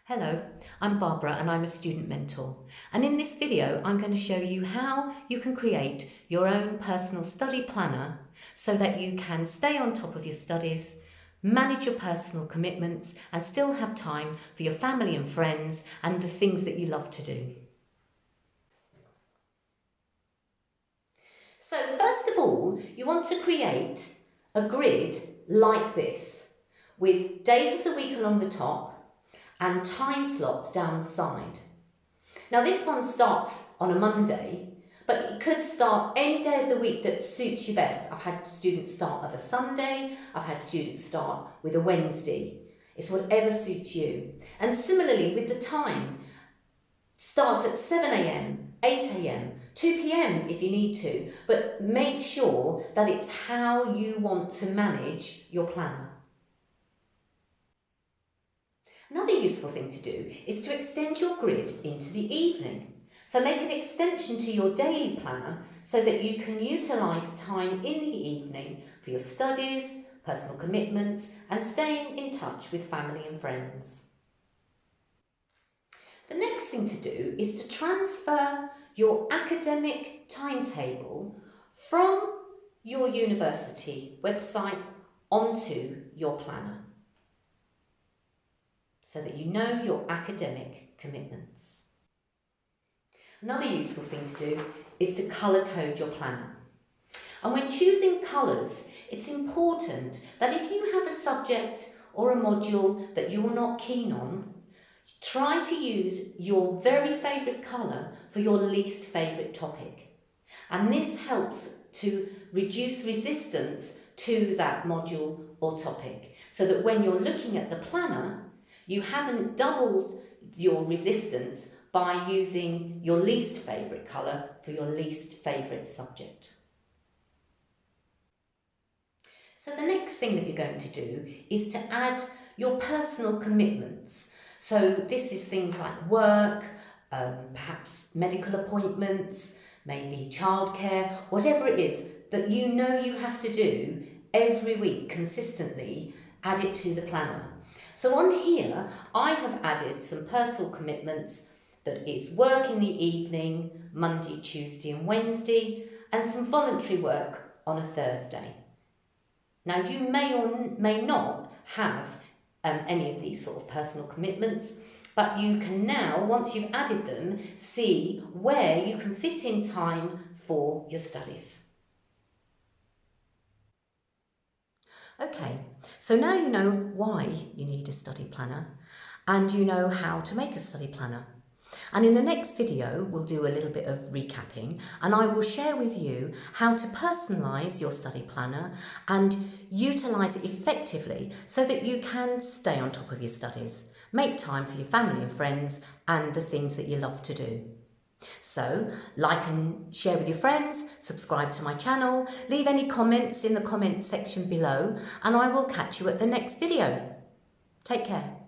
Hello, I'm Barbara and I'm a student mentor, and in this video I'm going to show you how you can create your own personal study planner so that you can stay on top of your studies, manage your personal commitments and still have time for your family and friends and the things that you love to do. So first of all, you want to create a grid like this with days of the week along the top and time slots down the side. Now this one starts on a Monday, but it could start any day of the week that suits you best. I've had students start of a Sunday, I've had students start with a Wednesday. It's whatever suits you. And similarly with the time, start at 7 a.m, 8 a.m, 2 p.m. if you need to, but make sure that it's how you want to manage your planner. Another useful thing to do is to extend your grid into the evening. So make an extension to your daily planner so that you can utilise time in the evening for your studies, personal commitments and staying in touch with family and friends. The next thing to do is to transfer your academic timetable from your university website onto your planner, so that you know your academic commitments. Another useful thing to do is to colour code your planner. And when choosing colours, it's important that if you have a subject or a module that you're not keen on, try to use your very favourite colour for your least favourite topic. And this helps to reduce resistance to that module or topic, so that when you're looking at the planner, you haven't doubled your resistance by using your least favourite colour for your least favourite subject. So the next thing that you're going to do is to add your personal commitments. So this is things like work, perhaps medical appointments, maybe childcare, whatever it is that you know you have to do every week consistently, add it to the planner. So on here, I have added some personal commitments that is work in the evening, Monday, Tuesday and Wednesday, and some voluntary work on a Thursday. Now you may or may not have any of these sort of personal commitments, but you can now, once you've added them, see where you can fit in time for your studies. Okay, so now you know why you need a study planner and you know how to make a study planner. And in the next video, we'll do a little bit of recapping and I will share with you how to personalise your study planner and utilise it effectively so that you can stay on top of your studies, make time for your family and friends and the things that you love to do. So, like and share with your friends, subscribe to my channel, leave any comments in the comment section below, and I will catch you at the next video. Take care.